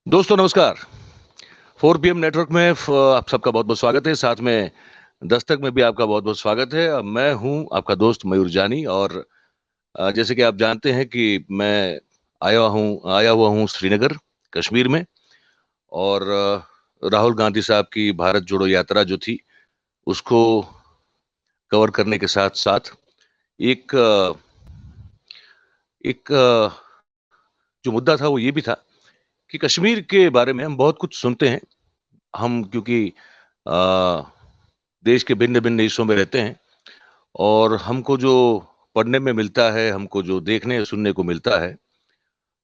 दोस्तों नमस्कार। 4 PM network में आप सबका बहुत बहुत स्वागत है। साथ में दस्तक में भी आपका बहुत बहुत स्वागत है। मैं हूं आपका दोस्त मयूर जानी और जैसे कि आप जानते हैं कि मैं आया हुआ हूं श्रीनगर कश्मीर में। और राहुल गांधी साहब की भारत जोड़ो यात्रा जो थी उसको कवर करने के साथ साथ एक एक जो मुद्दा था वो ये भी था कि कश्मीर के बारे में हम बहुत कुछ सुनते हैं। हम क्योंकि अ, देश के भिन्न-भिन्न हिस्सों में रहते हैं और हमको जो पढ़ने में मिलता है, हमको जो देखने सुनने को मिलता है,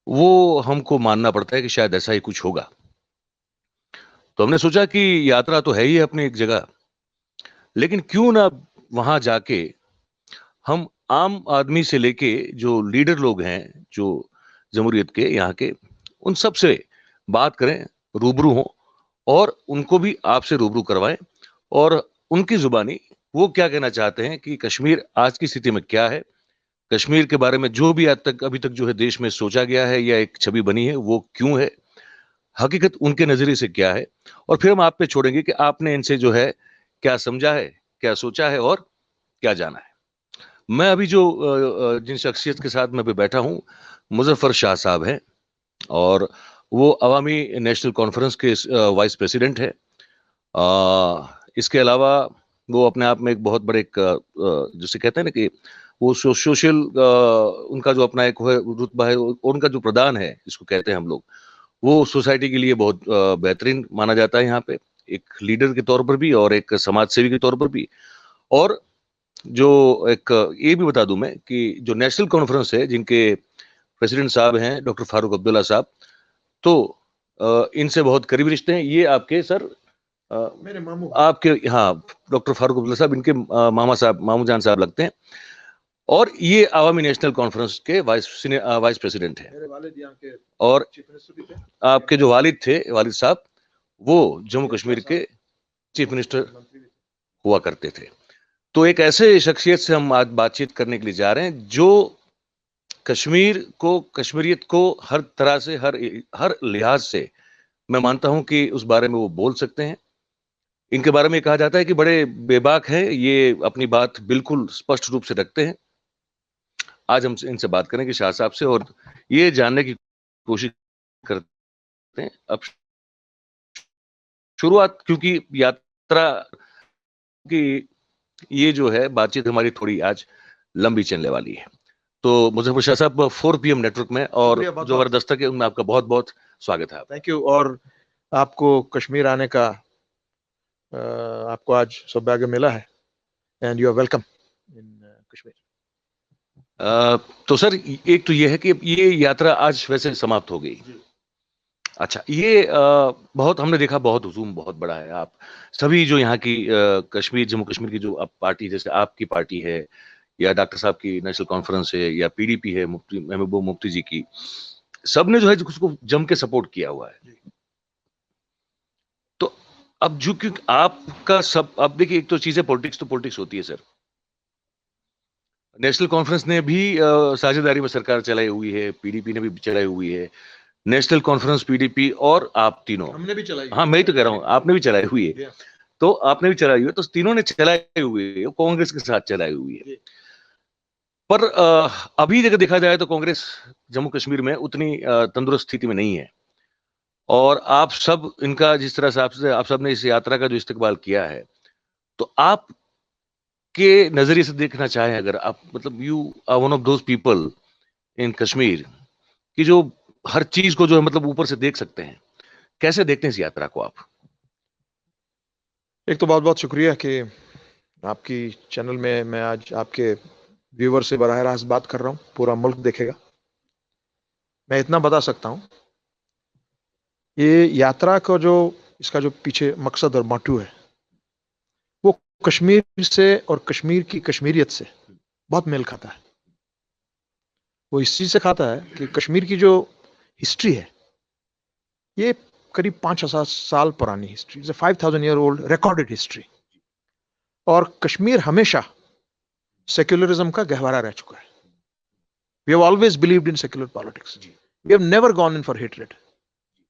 वो हमको मानना पड़ता है कि शायद ऐसा ही कुछ होगा। तो हमने सोचा कि यात्रा तो है ही अपनी एक जगह, लेकिन क्यों ना वहाँ जाके हम आम आदमी से लेके जो लीडर लोग हैं, जो जमहूरियत के यहाँ के, उन सब से बात करें, रूबरू हों और उनको भी आपसे रूबरू करवाएँ और उनकी ज़ुबानी वो क्या कहना चाहते हैं कि कश्मीर आज की स्थिति में क्या है? कश्मीर के बारे में जो भी आज तक अभी तक जो है देश में सोचा गया है या एक छवि बनी है, वो क्यों है? हकीकत उनके नज़रिए से क्या है? और फिर हम आप पे छोड़ेंगे कि आपने इनसे जो है क्या समझा है, क्या सोचा है और क्या जाना है? मैं अभी जो जिन शख्सियत के साथ मैं अभी बैठा हूँ, मुज़फ़्फ़र शाह साहब हैं और वो अवामी नेशनल कॉन्फ्रेंस के वाइस प्रेसिडेंट हैं। इसके अलावा वो अपने आप में एक बहुत बड़े एक जिसे कहते हैं ना कि वो सोशल उनका जो अपना एक वो है रुतबा है और उनका जो प्रदान है जिसको कहते हैं हम लोग, वो सोसाइटी के लिए बहुत बेहतरीन माना जाता है यहाँ पे, एक लीडर के तौर पर भी और एक समाज सेवी के तौर पर भी। और जो एक ये भी बता दूँ मैं कि जो नेशनल कॉन्फ्रेंस है जिनके प्रेसिडेंट साहब हैं डॉक्टर फारूक अब्दुल्ला साहब, तो इनसे बहुत करीबी रिश्ते हैं। ये आपके सर मेरे मामू आपके हाँ, डॉक्टर फारूक अब्दुल्ला साहब इनके मामू जान साहब लगते हैं और ये अवामी नेशनल कॉन्फ्रेंस के वाइस प्रेसिडेंट हैं। मेरे वालिद यहाँ के और चीफ मिनिस्टर भी थे। आपके जो वालिद थे, वालिद साहब, वो जम्मू कश्मीर के चीफ मिनिस्टर मंत्री भी थे। हुआ करते थे। तो एक ऐसे शख्सियत से हम आज बातचीत करने के लिए जा रहे हैं, जो कश्मीरियत को हर तरह से, हर लिहाज से मैं मानता हूँ कि उस बारे में वो बोल सकते हैं। इनके बारे में कहा जाता है कि बड़े बेबाक हैं, ये अपनी बात बिल्कुल स्पष्ट रूप से रखते हैं। आज हम इनसे बात करेंगे शाह साहब से और ये जानने की कोशिश करते हैं। अब शुरुआत क्योंकि यात्रा की ये जो है बातचीत हमारी थोड़ी आज लंबी चलने वाली है। तो मुज़फ़्फ़र शाह साहब 4 PM नेटवर्क में और शुक्रिया बहुत जो हमारा बहुत। दस्तक है उनमें आपका बहुत-बहुत स्वागत है। Thank you. और आपको कश्मीर आने का आपको आज सौभाग्य मिला है and you are welcome in Kashmir. तो सर एक तो ये है कि ये यात्रा आज वैसे समाप्त हो गई। अच्छा ये बहुत हमने देखा बहुत हुजूम बहुत बड़ा है। आप सभी जो यहाँ की जम्मू कश्मीर की जो अब पार्टी जैसे आपकी पार्टी है या डॉक्टर साहब की नेशनल कॉन्फ्रेंस है या पीडीपी है मुफ्ती महबूब मुफ्ती जी की, सबने जो है उसको जम के सपोर्ट किया हुआ है। तो अब जो क्योंकि आपका सब अब देखिए एक तो चीज़ है पॉलिटिक्स तो पॉलिटिक्स होती है सर। नेशनल कॉन्फ्रेंस ने भी साझेदारी में सरकार चलाई हुई है, पीडीपी ने भी चलाई हुई है। नेशनल कॉन्फ्रेंस, पीडीपी और आप तीनों। हमने भी चलाई हाँ, मैं ही तो कह रहा हूँ, आपने भी चलाई हुई है। है। तो आपने भी चलाई हुई है, तो तीनों ने चलाई हुई है, कांग्रेस के साथ चलाई हुई है। पर अभी अगर देखा जाए तो कांग्रेस जम्मू कश्मीर में उतनी तंदुरुस्त स्थिति में नहीं है। और आप सब इनका जिस तरह से आप सब ने इस यात्रा का जो इस्तकबाल किया है, तो आप के नज़रिए से देखना चाहें अगर आप मतलब you are one of those people in Kashmir कि जो हर चीज़ को जो है मतलब ऊपर से देख सकते हैं। कैसे देखते हैं इस यात्रा को आप? एक तो बहुत बहुत शुक्रिया कि आपकी चैनल में मैं आज आपके व्यूवर से बराह रास्त बात कर रहा हूँ। पूरा मुल्क देखेगा। मैं इतना बता सकता हूँ, ये यात्रा का जो इसका जो पीछे मकसद और मोटिव है वो कश्मीर से और कश्मीर की कश्मीरियत से बहुत मेल खाता है। वो इस चीज से खाता है कि कश्मीर की जो हिस्ट्री है ये करीब 5,000 साल पुरानी history, 5,000 year old recorded history. और कश्मीर हमेशा सेक्युलरिज्म का गहवारा रह चुका है। We have always believed in secular politics. We have never gone in for hatred,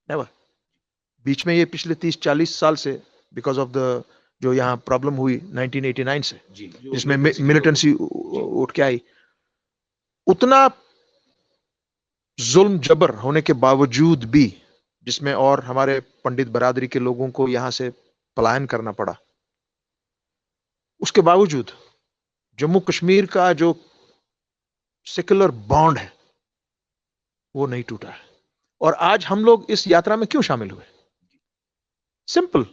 never. बीच में ये पिछले 30-40 साल से बिकॉज ऑफ द जो यहाँ प्रॉब्लम हुई 1989 से, जिसमें मिलिटेंसी उठ के आई, उतना जुल्म जबर होने के बावजूद भी, जिसमें और हमारे पंडित बरादरी के लोगों को यहां से पलायन करना पड़ा, उसके बावजूद जम्मू कश्मीर का जो सेक्युलर बॉन्ड है वो नहीं टूटा है। और आज हम लोग इस यात्रा में क्यों शामिल हुए? सिंपल,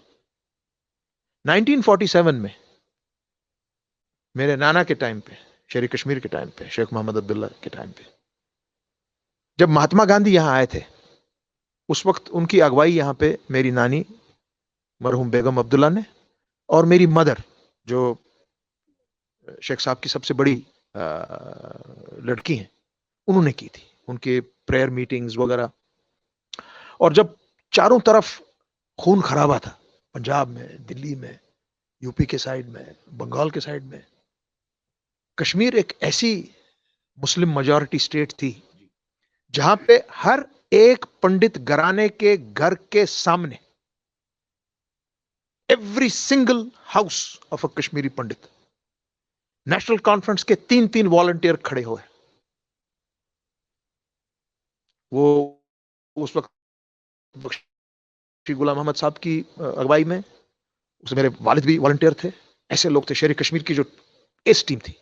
1947 में मेरे नाना के टाइम पे, शेर कश्मीर के टाइम पे, शेख मोहम्मद अब्दुल्ला के टाइम पे, जब महात्मा गांधी यहां आए थे, उस वक्त उनकी अगुवाई यहां पे मेरी नानी मरहूम बेगम अब्दुल्ला ने और मेरी मदर, जो शेख साहब की सबसे बड़ी लड़की हैं, उन्होंने की थी। उनके प्रेयर मीटिंग्स वगैरह। और जब चारों तरफ खून खराबा था, पंजाब में, दिल्ली में, यूपी के साइड में, बंगाल के साइड में, कश्मीर एक ऐसी मुस्लिम मेजॉरिटी स्टेट थी जहां पे हर एक पंडित घराने के घर के सामने, every single house of a Kashmiri Pandit, national conference के 3-3 वॉलंटियर खड़े हुए। वो उस वक्त बख्शी गुलाम अहमद साहब की अगुवाई में, उसमें मेरे वालिद भी वॉलंटियर थे। ऐसे लोग थे। शेर कश्मीर की जो एस टीम थी,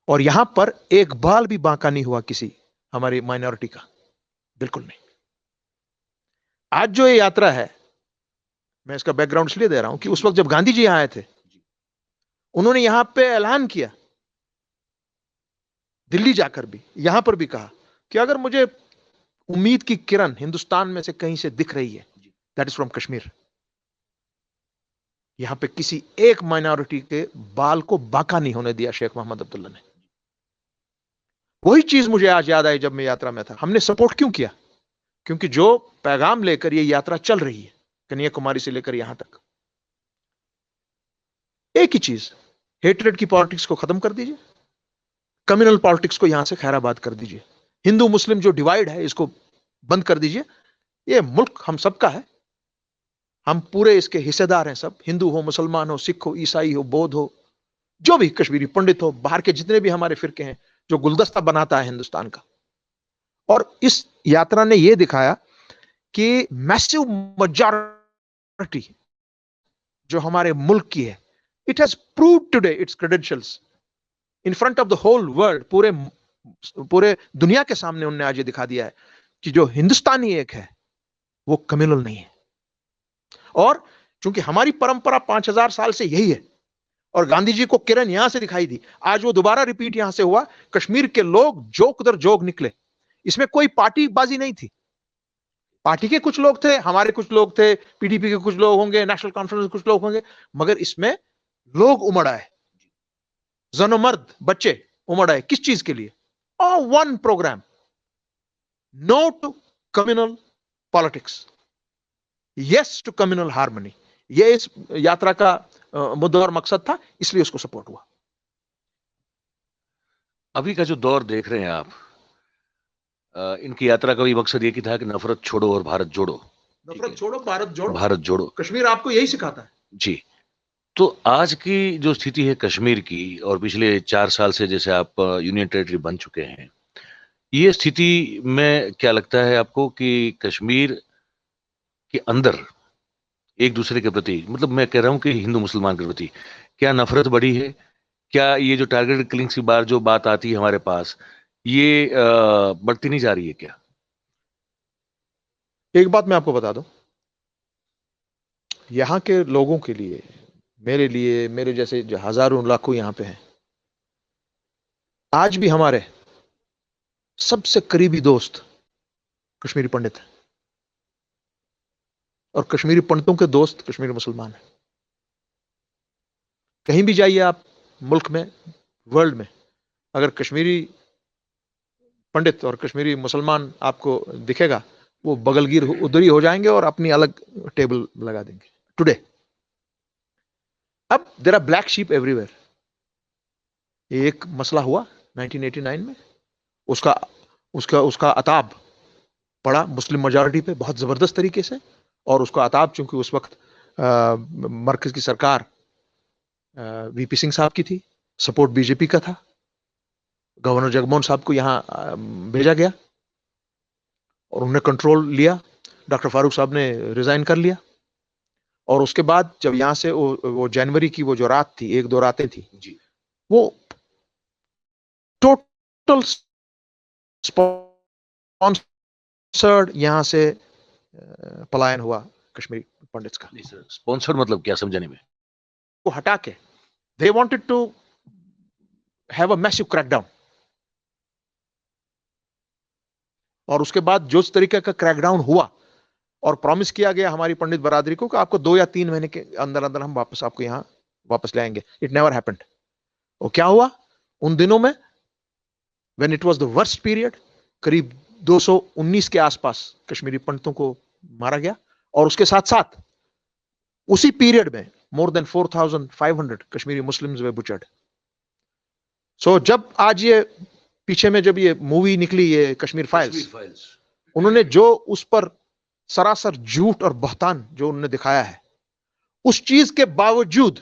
और यहां पर एक बाल भी बांका नहीं हुआ किसी हमारी माइनॉरिटी का, बिल्कुल नहीं। आज जो ये यात्रा है, मैं इसका बैकग्राउंड इसलिए दे रहा हूं कि उस वक्त जब गांधी जी यहां आए थे, उन्होंने यहां पे ऐलान किया, दिल्ली जाकर भी, यहां पर भी कहा कि अगर मुझे उम्मीद की किरण हिंदुस्तान में से कहीं से दिख रही है, दैट इज फ्रॉम कश्मीर। यहां पे किसी एक माइनॉरिटी के बाल को बांका नहीं होने दिया शेख मोहम्मद अब्दुल्ला ने। वही चीज मुझे आज याद आई जब मैं यात्रा में था। हमने सपोर्ट क्यों किया? क्योंकि जो पैगाम लेकर ये यात्रा चल रही है, कन्याकुमारी से लेकर यहां तक, एक ही चीज, हेट्रेड की पॉलिटिक्स को खत्म कर दीजिए, कम्युनल पॉलिटिक्स को यहां से खैराबाद कर दीजिए, हिंदू मुस्लिम जो डिवाइड है इसको बंद कर दीजिए। ये मुल्क हम सबका है, हम पूरे इसके हिस्सेदार हैं सब, हिंदू हो, मुसलमान हो, सिख हो, ईसाई हो, बौद्ध हो, जो भी कश्मीरी पंडित हो, बाहर के जितने भी हमारे फिरके हैं, जो गुलदस्ता बनाता है हिंदुस्तान का। और इस यात्रा ने यह दिखाया कि मैसिव मेजॉरिटी जो हमारे मुल्क की है, it has proved today its credentials in front of the whole world. पूरे दुनिया के सामने उन्होंने आज ये दिखा दिया है कि जो हिंदुस्तानी एक है वो कम्युनल नहीं है। और चूंकि हमारी परंपरा 5000 साल से यही है, और गांधी जी को किरण यहां से दिखाई दी, आज वो दोबारा रिपीट यहां से हुआ। कश्मीर के लोग जोक दर जोक निकले। इसमें कोई पार्टीबाजी नहीं थी। पार्टी के कुछ लोग थे, हमारे कुछ लोग थे, पीडीपी के कुछ लोग होंगे, नेशनल कॉन्फ्रेंस के कुछ लोग होंगे, मगर इसमें लोग उमड़ आए, जनो मर्द बच्चे उमड़ आए। किस चीज के लिए? One programme, no to communal politics, yes to communal harmony. ये इस यात्रा का मुद्दा और मकसद था, इसलिए उसको सपोर्ट हुआ। अभी का जो दौर देख रहे हैं आप, इनकी यात्रा का भी मकसद ये की था कि नफरत छोड़ो और भारत जोड़ो। नफरत छोड़ो, भारत जोड़ो। भारत जोड़ो, कश्मीर आपको यही सिखाता है जी। तो आज की जो स्थिति है कश्मीर की, और पिछले 4 साल से जैसे आप यूनियन टेरिटरी बन चुके हैं, ये स्थिति में क्या लगता है आपको कि कश्मीर के अंदर एक दूसरे के प्रति, मतलब मैं कह रहा हूं कि हिंदू मुसलमान के प्रति क्या नफरत बढ़ी है? क्या ये जो टारगेटेड किलिंग्स की बार जो बात आती है हमारे पास, ये बढ़ती नहीं जा रही है क्या? एक बात मैं आपको बता दूं, यहां के लोगों के लिए, मेरे लिए, मेरे जैसे जो हजारों लाखों यहां पे हैं, आज भी हमारे सबसे करीबी दोस्त कश्मीरी पंडित हैं, और कश्मीरी पंडितों के दोस्त कश्मीरी मुसलमान हैं। कहीं भी जाइए आप मुल्क में, वर्ल्ड में, अगर कश्मीरी पंडित और कश्मीरी मुसलमान आपको दिखेगा, वो बगलगीर उधर ही हो जाएंगे और अपनी अलग टेबल लगा देंगे। टुडे अब there are black sheep everywhere. ये एक मसला हुआ 1989 में, उसका उसका उसका अताब पड़ा मुस्लिम मेजॉरिटी पे बहुत जबरदस्त तरीके से, और उसका अताब चूंकि उस वक्त मरकज की सरकार वीपी सिंह साहब की थी, सपोर्ट बीजेपी का था, गवर्नर जगमोहन साहब को यहां भेजा गया और उन्होंने कंट्रोल लिया। डॉक्टर फारूक साहब ने रिजाइन कर लिया और उसके बाद जब यहां से वो जनवरी की वो जो रात थी, 1-2 रातें थी जी, वो टोटल स्पॉन्सर्ड यहां से पलायन हुआ कश्मीरी पंडित्स का। नहीं सर, स्पॉन्सर्ड मतलब क्या, समझाने में? वो हटा के they wanted to have a massive crackdown, और उसके बाद जो इस तरीके का क्रैकडाउन हुआ और प्रॉमिस किया गया हमारी पंडित बरादरी को कि आपको 2 या 3 महीने के अंदर अंदर हम वापस आपको यहां वापस लाएंगे, इट नेवर हैपेंड। और क्या हुआ उन दिनों में, when it was the worst period, करीब 219 के आसपास कश्मीरी पंडितों को मारा गया और उसके साथ साथ उसी पीरियड में मोर देन 4,500 कश्मीरी मुस्लिम्स वे बुचर्ड। सो जब आज ये पीछे में जब ये मूवी निकली, ये कश्मीर फाइल्स, उन्होंने जो उस पर सरासर झूठ और बहतान जो उन्होंने दिखाया है, उस चीज के बावजूद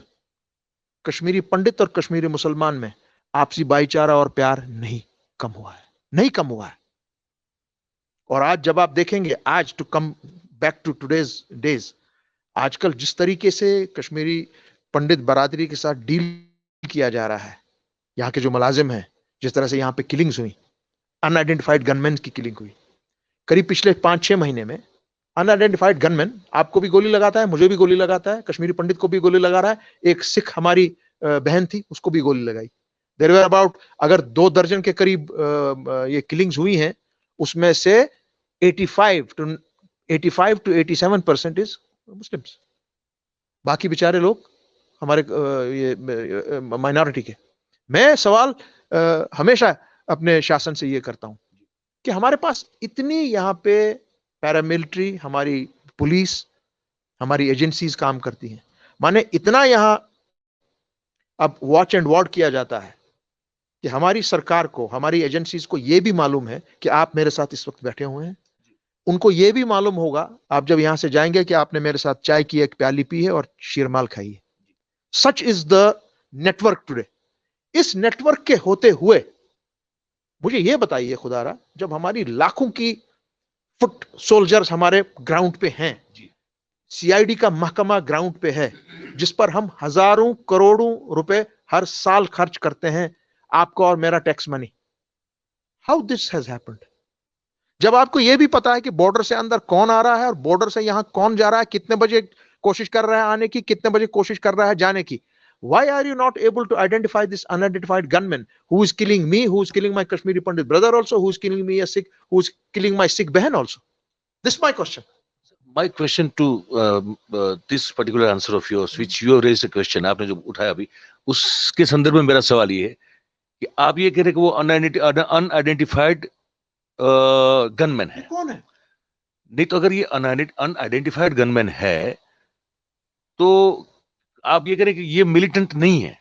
कश्मीरी पंडित और कश्मीरी मुसलमान में आपसी भाईचारा और प्यार नहीं कम हुआ है, नहीं कम हुआ है। और आज जब आप देखेंगे, आज to come back to today's days, आजकल जिस तरीके से कश्मीरी पंडित बरादरी के साथ डील किया जा रहा है, यहाँ के जो मुलाजिम हैं, जिस तरह से यहाँ पे किलिंग्स हुई, अनआइडेंटिफाइड गनमैन की किलिंग हुई, करीब पिछले 5-6 महीने में अनआइडेंटिफाइड गनमैन आपको भी गोली लगाता है, मुझे भी गोली लगाता है, कश्मीरी पंडित को भी गोली लगा रहा है, एक सिख हमारी बहन थी उसको भी गोली लगाई। देयर वर अबाउट, अगर 2 दर्जन के करीब ये किलिंग्स हुई हैं, उसमें से 85 टू 87% इज मुस्लिम्स, बाकी बेचारे लोग हमारे ये माइनॉरिटी के। मैं सवाल हमेशा अपने शासन से ये करता हूं कि हमारे पास इतनी यहाँ पे पैरामिलिट्री, हमारी पुलिस, हमारी एजेंसीज काम करती हैं, माने इतना यहां अब वॉच एंड वार्ड किया जाता है कि हमारी सरकार को, हमारी एजेंसीज को यह भी मालूम है कि आप मेरे साथ इस वक्त बैठे हुए हैं, उनको यह भी मालूम होगा आप जब यहां से जाएंगे कि आपने मेरे साथ चाय की एक प्याली पी है और शीरमाल खाई है। Such is the network today. इस नेटवर्क के होते हुए मुझे यह बताइए खुदारा, जब हमारी लाखों की फुट सोल्जर्स हमारे ग्राउंड पे हैं, सीआईडी का महकमा ग्राउंड पे है, जिस पर हम हजारों करोड़ों रुपए हर साल खर्च करते हैं, आपका और मेरा tax money, how this has happened? जब आपको यह भी पता है कि बॉर्डर से अंदर कौन आ रहा है और बॉर्डर से यहां कौन जा रहा है, कितने बजे कोशिश कर रहा है आने की, कितने बजे कोशिश कर रहा है जाने की, why are you not able to identify this unidentified gunman who is killing me, who is killing my Kashmiri Pandit brother also, who is killing me a Sikh, who is killing my Sikh behan also? This is my question. My question to this particular answer of yours, which you have raised a question, आपने जो उठाया अभी, उसके संदर्भ में मेरा सवाल ये है कि आप ये कह रहे हैं कि वो अनआइडेंटिफाइड गनमैन है। कौन है? नहीं तो अगर ये अनआइडेंटिफाइड गनमैन है तो आप ये कह रहे हैं कि ये मिलिटेंट नहीं है।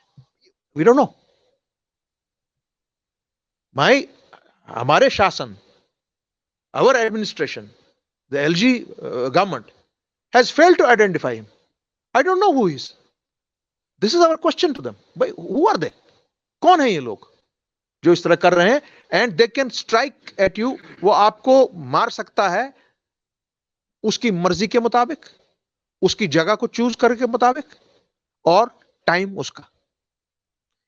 We don't know. हमारे शासन, our administration, the LG government has failed to identify him. I don't know who he is. This is our question to them. But who are they? कौन है ये लोग जो इस तरह कर रहे हैं? And they can strike at you. वो आपको मार सकता है उसकी मर्जी के मुताबिक, उसकी जगह को चूज करके मुताबिक और टाइम उसका।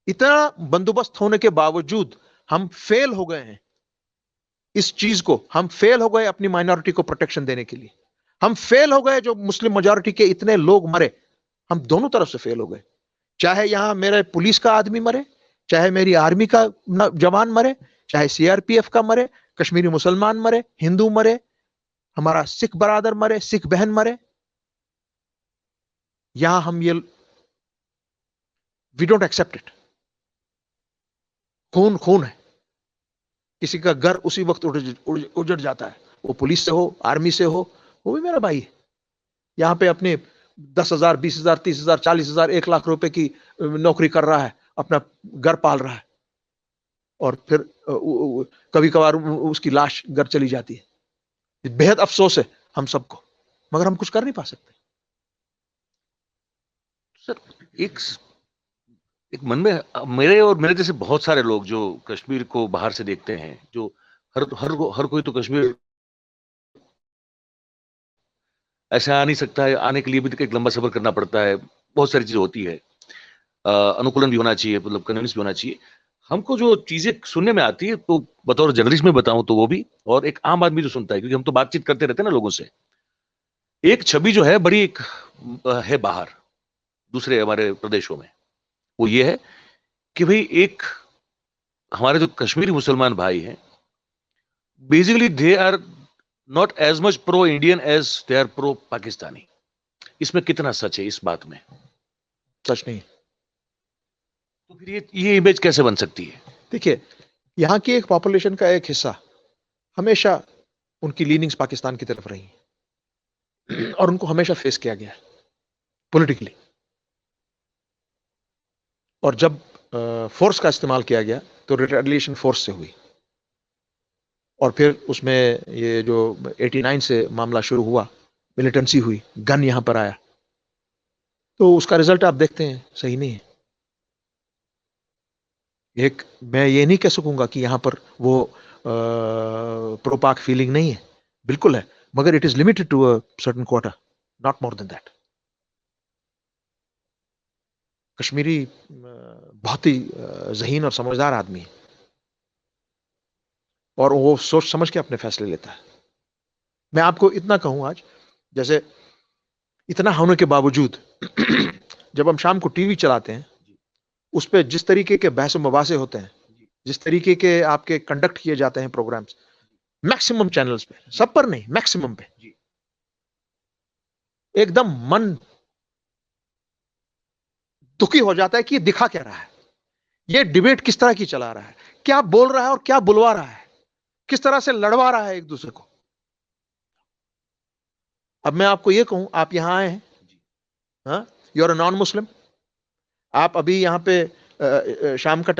इतना बंदोबस्त होने के बावजूद हम फेल हो गए हैं इस चीज को, हम फेल हो गए अपनी माइनॉरिटी को प्रोटेक्शन देने के लिए, हम फेल हो गए, जो मुस्लिम मेजॉरिटी के इतने लोग मरे, हम दोनों तरफ से फेल हो गए। चाहे यहां मेरे पुलिस का आदमी मरे, चाहे मेरी आर्मी का जवान मरे, चाहे सीआरपीएफ का मरे, कश्मीरी मुसलमान मरे, हिंदू मरे, हमारा सिख बरादर मरे, सिख बहन मरे, यहां हम ये वी डोंट एक्सेप्ट इट। खून खून है, किसी का घर उसी वक्त उजड़ जाता है, वो पुलिस से हो, आर्मी से हो, वो भी मेरा भाई है। यहां पे अपने 10,000, 20,000, 30,000, 40,000, 1 लाख रुपए की नौकरी कर रहा है, अपना घर पाल रहा है, और फिर कभी कभार उसकी लाश घर चली जाती है। बेहद अफसोस है हम सबको मगर हम कुछ कर नहीं पा सकते। सर एक मन में मेरे और मेरे जैसे बहुत सारे लोग जो कश्मीर को बाहर से देखते हैं, जो हर कोई तो कश्मीर ऐसे आ नहीं सकता है, आने के लिए भी तो एक लंबा सफर करना पड़ता है, बहुत सारी चीजें होती है, अनुकूलन भी होना चाहिए, मतलब कन्विंस भी होना चाहिए। हमको जो चीजें सुनने में आती है, तो बतौर जर्नलिस्ट में बताऊं तो वो भी, और एक आम आदमी जो सुनता है, क्योंकि हम तो बातचीत करते रहते हैं ना लोगों से, एक छवि जो है बड़ी एक है बाहर दूसरे हमारे प्रदेशों में, वो ये है कि भाई एक हमारे जो कश्मीरी मुसलमान भाई हैं, basically they are not as much pro Indian as they are pro Pakistani. इसमें कितना सच है इस बात में? सच नहीं। तो फिर ये इमेज कैसे बन सकती है? देखिए, यहाँ की एक पॉपुलेशन का एक हिस्सा हमेशा उनकी लीनिंग्स पाकिस्तान की तरफ रही और उनको हमेशा फेस किया गया है पॉलिटिकली। और जब फोर्स का इस्तेमाल किया गया तो रिटेलिएशन फोर्स से हुई, और फिर उसमें ये जो 89 से मामला शुरू हुआ, मिलिटेंसी हुई, गन यहां पर आया, तो उसका रिजल्ट आप देखते हैं, सही नहीं है। एक मैं ये नहीं कह सकूंगा कि यहां पर वो प्रोपाक फीलिंग नहीं है, बिल्कुल है, मगर it is limited to a certain quarter, not more than that. Kashmiri बहुत ही ज़हीन और समझदार आदमी है, और वो सोच समझ के अपने फैसले लेता है। मैं आपको इतना कहूं, आज जैसे इतना होने के बावजूद जब हम शाम को टीवी चलाते हैं, उस पर जिस तरीके के बहस मुबासे होते हैं, जिस तरीके के आपके कंडक्ट किए जाते हैं प्रोग्राम्स, मैक्सिमम चैनल्स पे, सब पर नहीं, मैक्सिमम पे, एकदम मन दुखी हो जाता है कि ये दिखा क्या रहा है, ये डिबेट किस तरह की चला रहा है, क्या बोल रहा है और क्या बुलवा रहा है, किस तरह से लड़वा रहा है एक दूसरे को। अब मैं आपको ये कहूं, आप यहां आए हैं, हाँ, you are a non Muslim, आप अभी यहां पे शाम का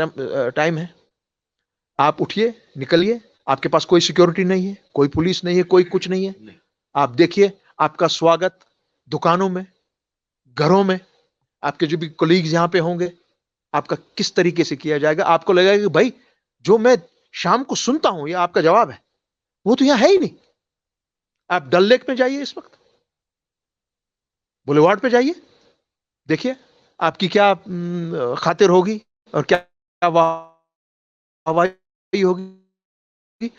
टाइम है, आप उठिए, निकलिए, आपके पास कोई सिक्योरिटी नहीं है, कोई पुलिस नहीं है, कोई कुछ नहीं है, आप देखिए आपका स्वागत दुकानों में, घरों में, आपके जो भी कोलीग्स यहां पे होंगे, आपका किस तरीके से किया जाएगा। आपको लगेगा कि भाई जो मैं शाम को सुनता हूं, ये आपका जवाब है, वो तो यहां है ही नहीं। आप डल लेक में जाइए, इस वक्त बुलेवार्ड पे जाइए, देखिए आपकी क्या खातिर होगी और क्या वाहवाही होगी।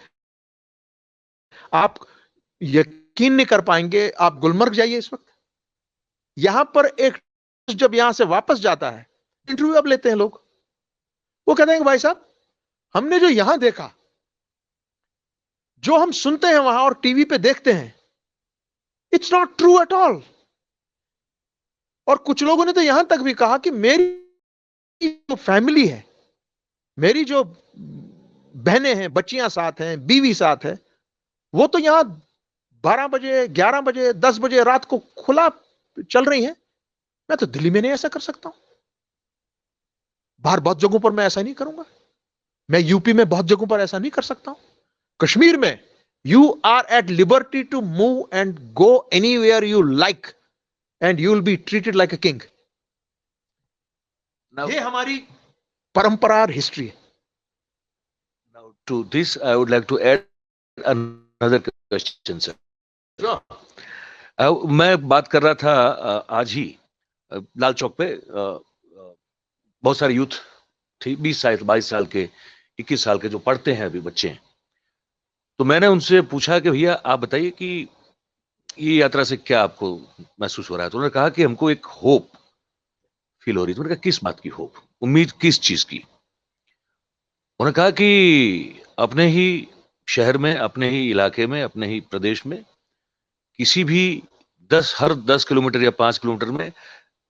आप यकीन नहीं कर पाएंगे, आप गुलमर्ग जाइए इस वक्त, यहां पर एक जब यहां से वापस जाता है, इंटरव्यू अब लेते हैं लोग, वो कहते हैं कि भाई साहब, हमने जो यहां देखा, जो हम सुनते हैं वहां और टीवी पे देखते हैं, it's not true at all. और कुछ लोगों ने तो यहां तक भी कहा कि मेरी जो फैमिली है, मेरी जो बहनें हैं, बच्चियां साथ हैं, बीवी साथ है, वो तो यहां 12 बजे, 11 बजे, 10 बजे रात को खुला चल रही हैं। मैं तो दिल्ली में नहीं ऐसा कर सकता हूं, बाहर बहुत जगहों पर मैं ऐसा नहीं करूंगा, मैं यूपी में बहुत जगहों पर ऐसा नहीं कर सकता हूं। कश्मीर में you are at liberty to move and go anywhere you like, and you will be treated like a king. ये हमारी परंपरा और हिस्ट्री है। Now, to this, I would like to add another question, sir. मैं बात कर रहा था आज ही लाल चौक पे, बहुत सारे यूथ थे, 20 साल 22 साल के, 21 साल के, जो पढ़ते हैं अभी बच्चे हैं। तो मैंने उनसे पूछा कि भैया आप बताइए कि ये यात्रा से क्या आपको महसूस हो रहा है। तो उन्होंने कहा कि हमको एक होप फील हो रही। तो उन्होंने कहा किस बात की होप, उम्मीद किस चीज की? उन्होंने कहा कि अपने ही शहर में, अपने ही इलाके में, अपने ही प्रदेश में, किसी भी हर 10 किलोमीटर या 5 किलोमीटर में,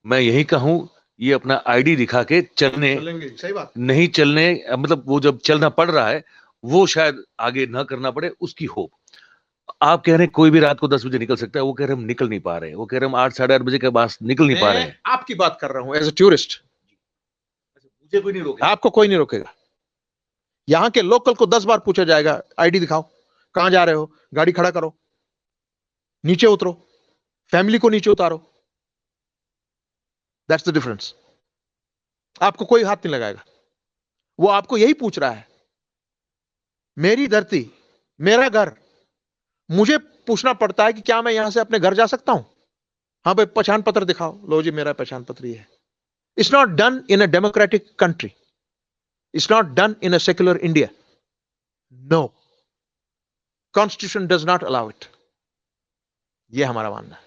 मैं यही कहूं, ये अपना आईडी दिखा के चलने, सही बात, नहीं चलने, मतलब वो जब चलना पड़ रहा है, वो शायद आगे ना करना पड़े, उसकी होप। आप कह रहे हैं कोई भी रात को 10 बजे निकल सकता है, वो कह रहे हैं हम निकल नहीं पा रहे हैं, वो कह रहे हैं हम 8 साढ़े 8 बजे के बाद निकल नहीं पा रहे हैं। आपकी बात कर रहा हूं एज ए टूरिस्ट, मुझे कोई नहीं रोके, आपको कोई नहीं रोकेगा। यहां के लोकल को 10 बार पूछा जाएगा, आईडी दिखाओ, कहां जा रहे हो, गाड़ी खड़ा करो, नीचे उतरो, फैमिली को नीचे उतारो, दैट्स द डिफरेंस। आपको कोई हाथ नहीं लगाएगा। वो आपको यही पूछ रहा है, मेरी धरती, मेरा घर, मुझे पूछना पड़ता है कि क्या मैं यहां से अपने घर जा सकता हूं? हाँ भाई, पहचान पत्र दिखाओ, लो जी मेरा पहचान पत्र ये है। It's not done in a democratic country, it's not done in a secular India, no, constitution does not allow it. ये हमारा मानना है।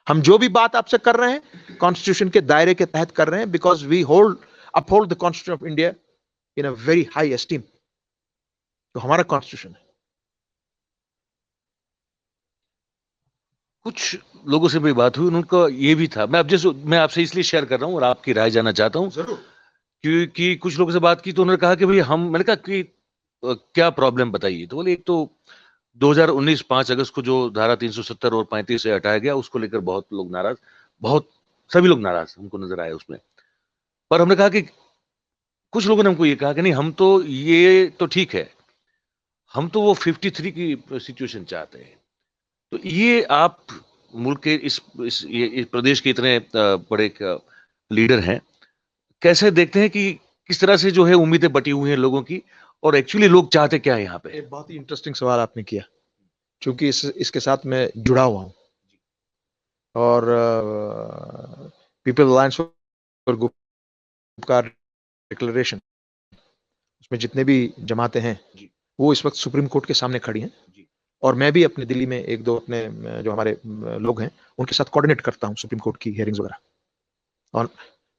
हम जो भी बात आपसे कर रहे हैं कॉन्स्टिट्यूशन के दायरे के तहत कर रहे हैं, because we uphold the constitution of India in a very high esteem. तो हमारा कॉन्स्टिट्यूशन है। कुछ लोगों से मेरी बात हुई, उनका ये भी था, मैं आपसे इसलिए शेयर कर रहा हूँ और आपकी राय जानना चाहता हूँ। जरूर। क्योंकि कुछ लोगों से बात की तो उन्होंने कहा कि भाई मैंने कहा कि क्या प्रॉब्लम बताइए। तो बोले एक तो 2019 5 अगस्त को जो धारा 370 और 35 से हटाया गया, उसको लेकर बहुत लोग नाराज, बहुत सभी लोग नाराज हमको नजर आए उसमें। पर हमने कहा कि कुछ लोगों ने हमको ये कहा कि नहीं, हम तो ये तो ठीक है, हम तो वो 53 की सिचुएशन चाहते हैं। तो ये आप मुल्क के इस प्रदेश के इतने बड़े लीडर हैं, कैसे देखते हैं कि किस तरह से जो है उम्मीदें बटी हुई हैं लोगों की, और एक्चुअली लोग चाहते क्या है यहाँ पे? एक बहुत ही इंटरेस्टिंग सवाल आपने किया, क्योंकि इसके साथ मैं जुड़ा हुआ हूं। और people alliance for Gupkar declaration, उसमें जितने भी जमातें हैं वो इस वक्त सुप्रीम कोर्ट के सामने खड़ी हैं। और मैं भी अपने दिल्ली में एक दो अपने जो हमारे लोग हैं उनके साथ कोऑर्डिनेट करता हूं सुप्रीम कोर्ट की हियरिंग्स वगैरह। और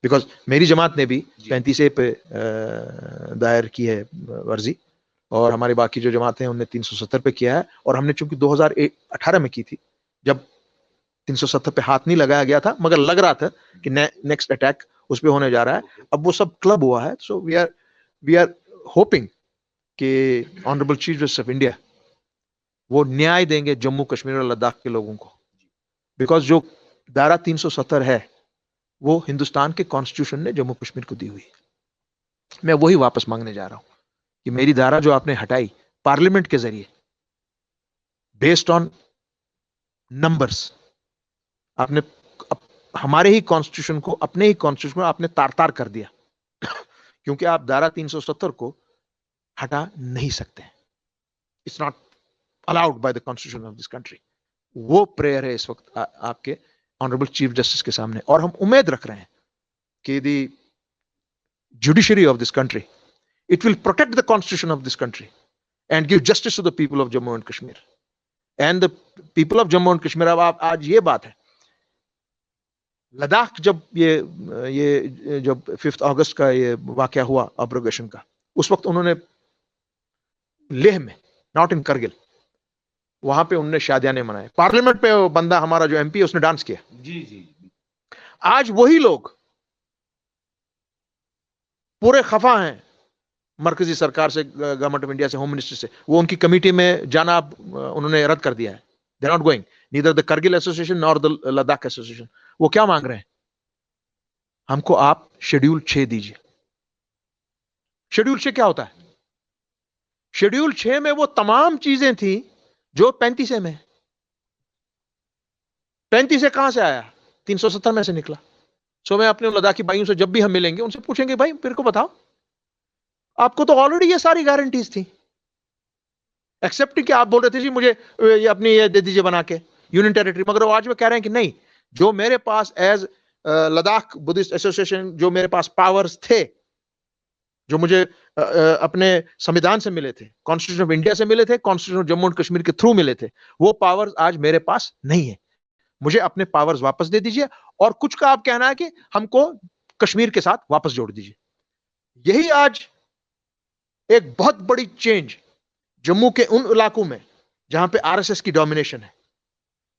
बिकॉज मेरी जमात ने भी 35A पे दायर की है वर्जी, और हमारी बाकी जो जमातें हैं उनने 370 पे किया है। और हमने चूंकि 2018 में की थी, जब 370 पे हाथ नहीं लगाया गया था, मगर लग रहा था कि नेक्स्ट अटैक उस पर होने जा रहा है। अब वो सब क्लब हुआ है। सो वी आर होपिंग कि honourable chief justice of India वो न्याय देंगे जम्मू कश्मीर और लद्दाख के लोगों को। बिकॉज जो धारा 370 है वो हिंदुस्तान के कॉन्स्टिट्यूशन ने जम्मू कश्मीर को दी हुई है। मैं वही वापस मांगने जा रहा हूं कि मेरी धारा जो आपने हटाई पार्लियामेंट के जरिए, बेस्ड ऑन नंबर्स, आपने हमारे ही कॉन्स्टिट्यूशन को, अपने ही कॉन्स्टिट्यूशन को आपने तार तार कर दिया। क्योंकि आप धारा 370 को हटा नहीं सकते। It's not allowed by the constitution of this country. वो प्रेयर है इस वक्त आपके ऑनरेबल चीफ जस्टिस के सामने। और हम उम्मीद रख रहे हैं कि the judiciary of this country, it will protect the constitution of this country and give justice to the people of Jammu and Kashmir. And the people of Jammu and Kashmir, अब आप आज ये बात है, लद्दाख जब ये जब 5 अगस्त का ये वाकया हुआ अब्रोगेशन का, उस वक्त उन्होंने लेह में, नॉट इन करगिल, वहां पे उन्होंने शादियाने मनाए। पार्लियामेंट पे बंदा हमारा जो एमपी है उसने डांस किया। जी जी। आज वही लोग पूरे खफा हैं मरकजी सरकार से, गवर्नमेंट ऑफ इंडिया से, होम मिनिस्ट्री से। वो उनकी कमेटी में जाना उन्होंने रद्द कर दिया है। They are not going, neither the Kargil association nor the Ladakh association. वो क्या मांग रहे हैं? हमको आप शेड्यूल 6 दीजिए। शेड्यूल 6 क्या होता है? शेड्यूल 6 में वो तमाम चीजें थी जो 35A में। 35A कहां से आया? 370 में से निकला। सो मैं अपने लद्दाखी भाइयों से जब भी हम मिलेंगे उनसे पूछेंगे, भाई मेरे को बताओ, आपको तो ऑलरेडी ये सारी गारंटीज थी, एक्सेप्ट कि आप बोल रहे थे जी मुझे ये अपनी ये दे दीजिए बना के यूनियन टेरिटरी, मगर वो आज वो कह रहे हैं कि नहीं, जो मेरे पास एज लद्दाख बुद्धिस्ट एसोसिएशन जो मेरे पास पावर्स थे, जो मुझे अपने संविधान से मिले थे, कॉन्स्टिट्यूशन ऑफ इंडिया से मिले थे, constitution of Jammu and Kashmir के थ्रू मिले थे, वो पावर्स आज मेरे पास नहीं है। मुझे अपने पावर्स वापस दे दीजिए। और कुछ का आप कहना है कि हमको कश्मीर के साथ वापस जोड़ दीजिए। यही आज एक बहुत बड़ी चेंज जम्मू के उन इलाकों में जहां पे आरएसएस की डोमिनेशन है।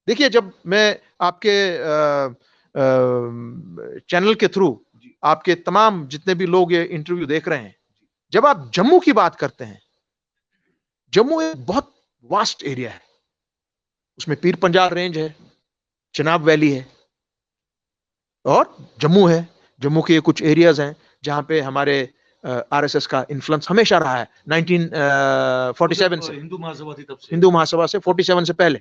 देखिए, जब मैं आपके चैनल के थ्रू आपके तमाम जितने भी लोग ये इंटरव्यू देख रहे हैं, जब आप जम्मू की बात करते हैं, जम्मू एक बहुत वास्ट एरिया है। उसमें पीर पंजाल रेंज है, चिनाब वैली है, और जम्मू है। जम्मू के कुछ एरियाज हैं जहां पे हमारे आरएसएस का इन्फ्लुएंस हमेशा रहा है। 1947 से, हिंदू महासभा थी तब से, हिंदू महासभा से 47 से पहले।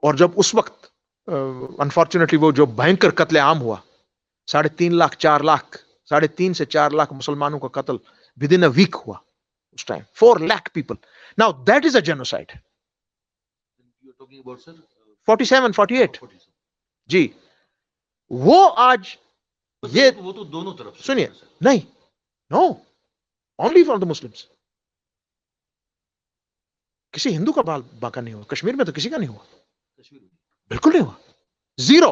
और जब उस वक्त अनफॉर्चुनेटली वो जो भयंकर कत्लेआम हुआ, 3.5 लाख 4 लाख 3.5 से 4 लाख मुसलमानों का कत्ल विद इन अ वीक हुआ उस time, 4 lakh people. Now that is a genocide. 47 48 जी। वो आज ये वो तो दोनों तरफ सुनिए, नहीं, no, only for the Muslims. किसी हिंदू का बाका नहीं हुआ कश्मीर में, तो किसी का नहीं हुआ, बिल्कुल नहीं हुआ, zero,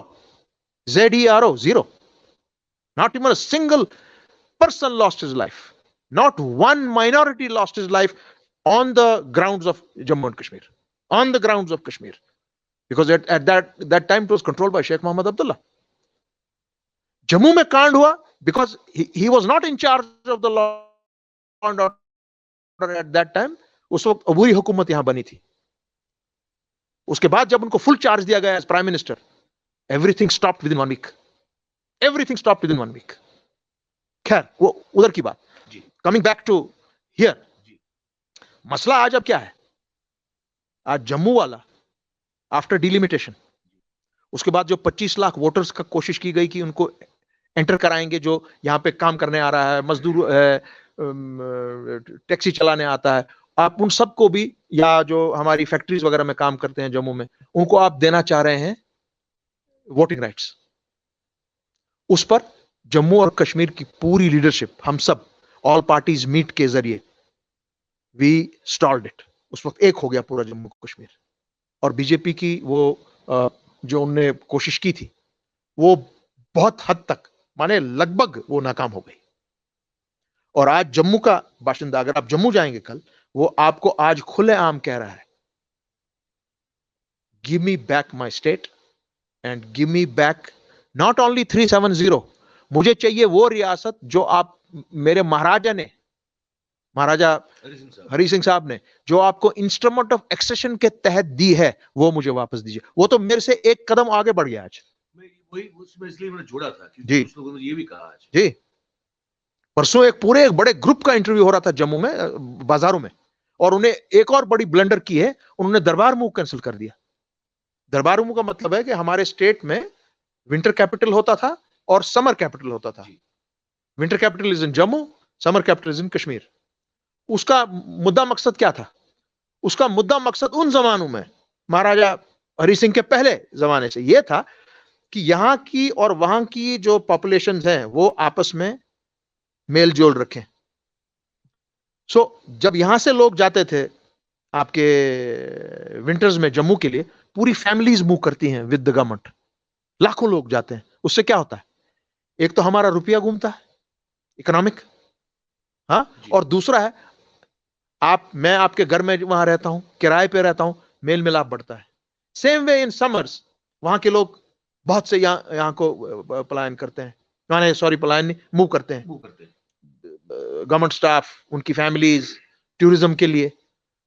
ZERO, zero. Not even a single person lost his life. Not one minority lost his life on the grounds of Jammu and Kashmir. On the grounds of Kashmir. Because at that time it was controlled by Sheikh Mohammed Abdullah. Jammu में कांड हुआ because he was not in charge of the law and order at that time. उस वक्त अबूरी हुकूमत यहां बनी थी। उसके बाद जब उनको फुल चार्ज दिया गया as prime minister, everything stopped within 1 week. Everything stopped within 1 week. खैर वो उधर की बात। कमिंग बैक टू हियर, मसला आज अब क्या है? आज जम्मू वाला आफ्टर डिलिमिटेशन, उसके बाद जो 25 लाख वोटर्स का कोशिश की गई कि उनको एंटर कराएंगे, जो यहां पे काम करने आ रहा है, मजदूर है, टैक्सी चलाने आता है, आप उन सबको भी, या जो हमारी फैक्ट्रीज वगैरह में काम करते हैं जम्मू में, उनको आप देना चाह रहे हैं वोटिंग राइट्स। उस पर जम्मू और कश्मीर की पूरी लीडरशिप, हम सब ऑल पार्टीज मीट के जरिए वी स्टॉल्ड इट। उस वक्त एक हो गया पूरा जम्मू कश्मीर, और बीजेपी की वो जो उनने कोशिश की थी वो बहुत हद तक, माने लगभग वो नाकाम हो गई। और आज जम्मू का बाशिंदा, अगर आप जम्मू जाएंगे कल, वो आपको आज खुलेआम कह रहा है, give me back my state and give me back not only 370, मुझे चाहिए वो रियासत जो आप, मेरे महाराजा ने, महाराजा हरि सिंह साहब ने जो आपको इंस्ट्रूमेंट ऑफ एक्सेशन के तहत दी है, वो मुझे वापस दीजिए। वो तो मेरे से एक कदम आगे बढ़ गया आज। वही उसमें इसलिए मैंने जोड़ा था जी, कुछ लोगों ने ये भी कहा आज। जी, परसों एक बड़े ग्रुप का इंटरव्यू हो रहा था जम्मू में, बाजारों में, और उन्हें एक और बड़ी ब्लंडर की है, उन्होंने दरबार मूव कैंसिल कर दिया। दरबार मूव का मतलब है कि हमारे स्टेट में विंटर कैपिटल होता था और समर कैपिटल होता था। Winter capital is in Jammu, summer capital is in Kashmir. उसका मुद्दा मकसद क्या था? उसका मुद्दा मकसद उन जमानों में, महाराजा हरि सिंह के पहले जमाने से यह था कि यहां की और वहां की जो पॉपुलेशन हैं वो आपस में मेल जोल रखें। सो जब यहां से लोग जाते थे आपके विंटर्स में जम्मू के लिए, पूरी फैमिलीज मूव करती हैं विद द गवर्नमेंट, लाखों लोग जाते हैं। उससे क्या होता है? एक तो हमारा रुपया घूमता है, इकोनॉमिक, हाँ, और दूसरा है मैं आपके घर में वहां रहता हूं, किराए पे रहता हूं, मेल मिलाप बढ़ता है। सेम वे इन समर्स, वहां के लोग बहुत से यहां को पलायन करते हैं, माने सॉरी पलायन नहीं, मूव करते हैं, गवर्नमेंट स्टाफ, उनकी फैमिलीज, टूरिज्म के लिए।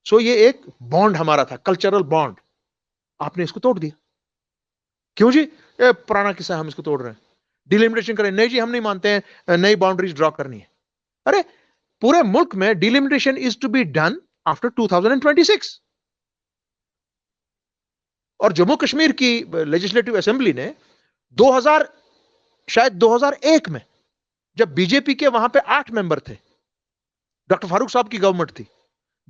सो ये एक बॉन्ड हमारा था, कल्चरल बॉन्ड, आपने इसको तोड़ दिया। क्यों जी? पुराना किस्सा, हम इसको तोड़ रहे हैं, डिलिमिटेशन करें। नहीं जी, हम नहीं मानते हैं नई बाउंड्रीज ड्रॉ करनी है। अरे पूरे मुल्क में delimitation is to be done after 2026। और जम्मू कश्मीर की लेजिस्लेटिव असेंबली ने 2001 में, जब बीजेपी के वहां पे 8 मेंबर थे, डॉक्टर फारूक साहब की गवर्नमेंट थी,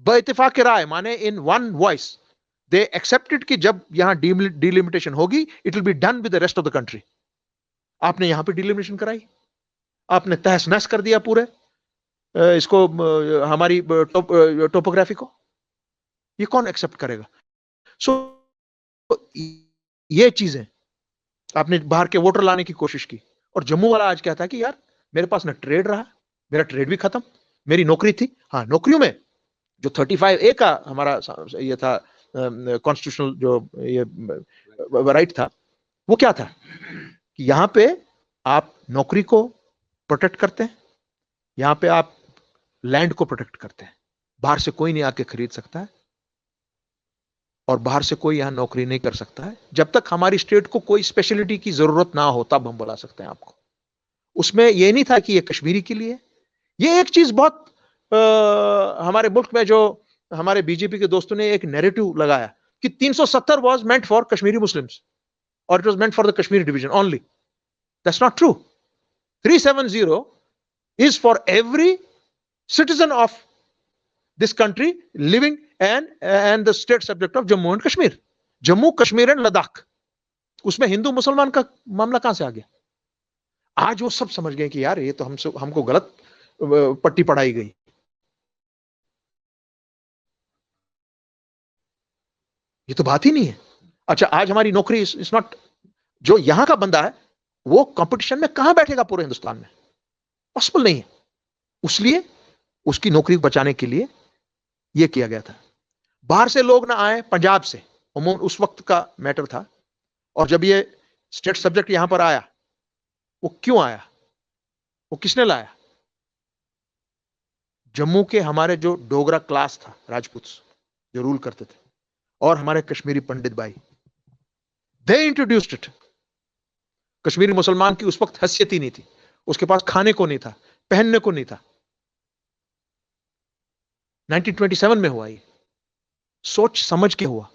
बेइत्तेफाक की राय, माने in one voice they accepted कि जब यहां डिलिमिटेशन होगी it will be done with the rest of the country. आपने यहां पे डिलिमिटेशन कराई, आपने तहस नहस कर दिया पूरे इसको, हमारी टोपोग्राफी को। ये कौन एक्सेप्ट करेगा? सो ये चीजें आपने बाहर के वोटर लाने की कोशिश की, और जम्मू वाला आज कहता है कि यार मेरे पास ना ट्रेड रहा, मेरा ट्रेड भी खत्म, मेरी नौकरी थी। हाँ, नौकरियों में जो 35A का हमारा ये था कॉन्स्टिट्यूशनल जो ये राइट था, वो क्या था कि यहां पे आप नौकरी को प्रोटेक्ट करते हैं, यहां पे आप लैंड को प्रोटेक्ट करते हैं, बाहर से कोई नहीं आके खरीद सकता है, और बाहर से कोई यहां नौकरी नहीं कर सकता है। जब तक हमारी स्टेट को कोई स्पेशलिटी की जरूरत ना हो तब हम बुला सकते हैं आपको। उसमें यह नहीं था कि ये कश्मीरी के लिए। ये एक चीज बहुत हमारे मुल्क में जो हमारे बीजेपी के दोस्तों ने एक नैरेटिव लगाया कि 370 was meant for Kashmiri Muslims or it was meant for the Kashmiri division only. That's not true. 370 is for every citizen of this country living and the state subject of Jammu and Kashmir. Jammu, Kashmir and Ladakh. उसमें हिंदू मुसलमान का मामला कहां से आ गया? आज वो सब समझ गए कि यार ये तो हमको गलत पट्टी पढ़ाई गई। ये तो बात ही नहीं है। अच्छा, आज हमारी नौकरी इज नॉट, जो यहां का बंदा है वो कंपटीशन में कहां बैठेगा पूरे हिंदुस्तान में? पॉसिबल नहीं है। उसलिए उसकी नौकरी बचाने के लिए यह किया गया था। बाहर से लोग ना आए, पंजाब से उस वक्त का मैटर था। और जब ये स्टेट सब्जेक्ट यहां पर आया, वो क्यों आया, वो किसने लाया? जम्मू के हमारे जो डोगरा क्लास था, राजपूत जो रूल करते थे, और हमारे कश्मीरी पंडित भाई, दे इंट्रोड्यूस्ड इट। कश्मीरी मुसलमान की उस वक्त हैसियत ही नहीं थी, उसके पास खाने को नहीं था, पहनने को नहीं था। 1927 में हुआ ये, सोच समझ के हुआ।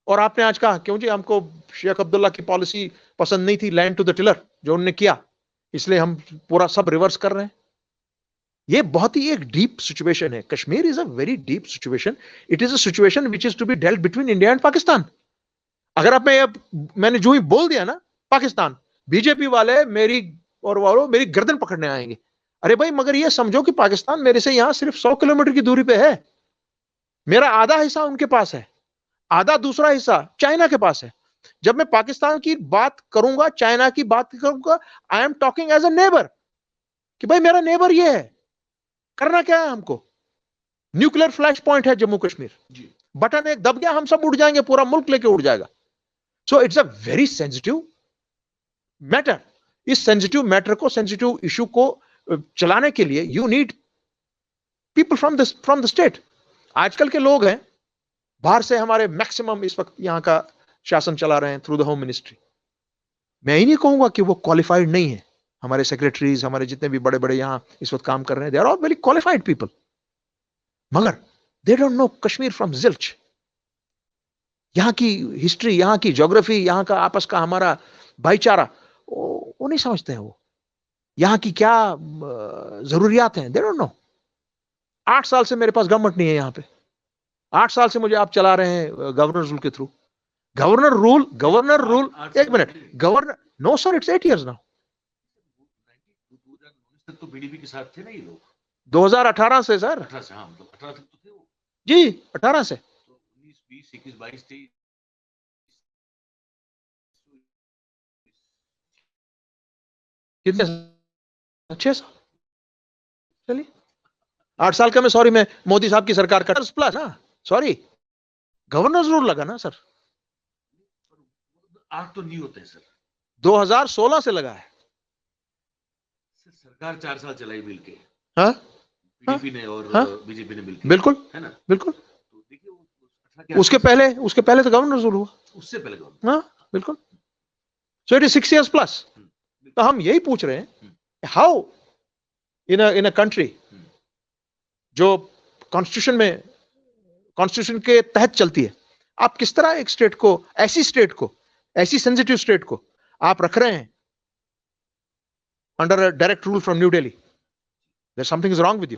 और आपने आज कहा क्यों जी हमको शेख अब्दुल्ला की पॉलिसी पसंद नहीं थी, लैंड टू द टिलर जो उन्होंने किया, इसलिए हम पूरा सब रिवर्स कर रहे हैं। ये बहुत ही एक डीप सिचुएशन है। Kashmir is a very deep situation. It is a situation which is to be dealt between India and Pakistan. अगर मैंने जो ही बोल दिया ना पाकिस्तान, बीजेपी वाले मेरी गर्दन पकड़ने आएंगे। अरे भाई, मगर ये समझो कि पाकिस्तान मेरे से यहां सिर्फ 100 किलोमीटर की दूरी पे है। मेरा आधा हिस्सा उनके पास है, आधा दूसरा हिस्सा चाइना के पास है। जब मैं पाकिस्तान की बात करूंगा, चाइना की बात करूंगा, I am talking as a neighbour, कि भाई मेरा नेबर ये है। करना क्या है हमको? न्यूक्लियर फ्लैश पॉइंट है जम्मू कश्मीर, बटन एक दब गया हम सब उड़ जाएंगे, पूरा मुल्क लेके उड़ जाएगा। So it's a very sensitive matter. इस सेंसिटिव मैटर को, सेंसिटिव इशू को चलाने के लिए you need people from the state. आजकल के लोग हैं बाहर से, हमारे मैक्सिमम इस वक्त यहां का शासन चला रहे हैं थ्रू द होम मिनिस्ट्री। मैं ही नहीं कहूंगा कि वो क्वालिफाइड नहीं है। हमारे सेक्रेटरीज, हमारे जितने भी बड़े बड़े यहां इस वक्त काम कर रहे हैं, they are all very qualified people, मगर they don't know Kashmir from zilch. यहां की हिस्ट्री, यहां की ज्योग्राफी, यहां का आपस का हमारा भाईचारा वो नहीं समझते हैं। वो यहां की क्या जरूरियात हैं, दे डोंट नो। 8 साल से मेरे पास गवर्नमेंट नहीं है यहां पे। 8 साल से मुझे आप चला रहे हैं गवर्नर रूल के थ्रू। गवर्नर रूल, एक minute, governor, no sir, it's 8 years now. तो बीडीपी के साथ थे ना ये लोग। 2018 से सर। 18 से, हाँ, मतलब 18 तक तो थे वो जी, 18 से। तो 19, 20, 21, 22, 23 कितने? 6 साल। चलिए 8 साल का मैं, सॉरी, मैं मोदी साहब की सरकार का प्लस ना, सॉरी, गवर्नर रूल लगा ना सर। 8 तो नहीं होते सर, 2016 से लगा है। सरकार 4 साल चलाई मिलके, हाँ, पीडीपी ने और हाँ? बीजेपी ने मिलके, बिल्कुल है ना, बिल्कुल। तो देखिए उसके पहले तो गवर्नर रूल हुआ, उससे पहले गवर्नर, हाँ बिल्कुल। So it is 6 years plus. तो हम यही पूछ रहे हैं, हाउ इन अ कंट्री जो कॉन्स्टिट्यूशन के तहत चलती है, आप किस तरह एक स्टेट को, ऐसी सेंसिटिव स्टेट को आप रख रहे हैं under direct rule from New Delhi? There something is wrong with you.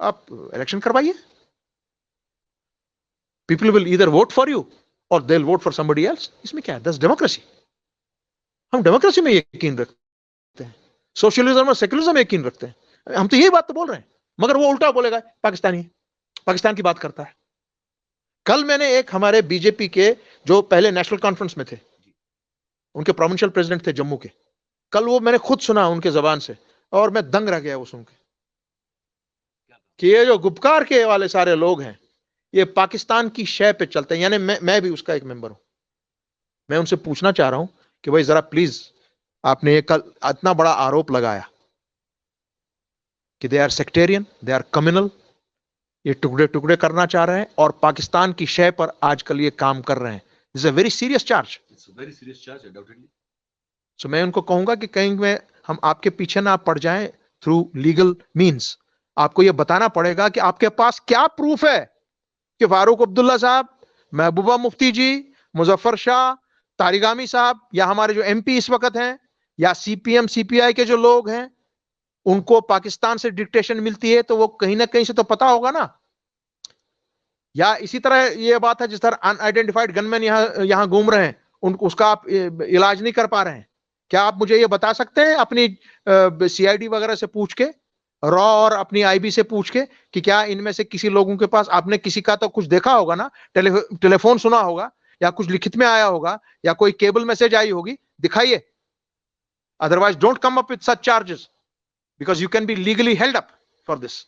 आप इलेक्शन करवाइए, people will either vote for you और they will vote for somebody else. इसमें क्या है? That's democracy. हम डेमोक्रेसी में यकीन रखते हैं, सोशलिज्म और सेक्युलरिज्म में यकीन रखते हैं। हम तो यही बात तो बोल रहे हैं, मगर वो उल्टा बोलेगा, पाकिस्तानी है, पाकिस्तान की बात करता है। कल मैंने एक हमारे बीजेपी के जो पहले नेशनल कॉन्फ्रेंस में थे, उनके प्रोविंशियल प्रेसिडेंट थे जम्मू के, कल वो मैंने खुद सुना उनके जबान से, और मैं दंग रह गया वो सुन के कि ये जो गुपकार के वाले सारे लोग हैं, ये पाकिस्तान की शय पे चलते हैं। यानी मैं भी उसका एक मेंबर हूं। मैं उनसे पूछना चाह रहा हूं कि भाई जरा प्लीज, आपने ये कल इतना बड़ा आरोप लगाया कि they are sectarian, they are communal, ये टुकड़े टुकड़े करना चाह रहे हैं और पाकिस्तान की शय पर आजकल ये काम कर रहे हैं। This is a very serious charge. Very serious charge है, डाउटेडली। सो मैं उनको कहूंगा कि कहीं में हम आपके पीछे ना पड़ जाएं थ्रू लीगल मींस। आपको ये बताना पड़ेगा कि आपके पास क्या प्रूफ है कि फारूक अब्दुल्ला साहब महबूबा मुफ्ती जी, मुजफ्फर शाह, तारिगामी साहब, या हमारे जो एमपी इस वक्त हैं, या सीपीएम सीपीआई के जो लोग हैं, उनको पाकिस्तान से डिक्टेशन मिलती है तो वो कहीं ना कहीं से तो पता होगा ना। या इसी तरह ये बात है जिस तरह अनआइडेंटिफाइड गनमैन यहां घूम रहे हैं, उसका आप इलाज नहीं कर पा रहे हैं। क्या आप मुझे ये बता सकते हैं अपनी सीआईडी वगैरह से पूछ के, रॉ और अपनी आईबी से पूछ के, कि क्या इनमें से किसी लोगों के पास, आपने किसी का तो कुछ देखा होगा ना, टेलीफोन सुना होगा, या कुछ लिखित में आया होगा, या कोई केबल मैसेज आई होगी, दिखाइए। Otherwise don't come up with such charges, because you can be legally held up for this.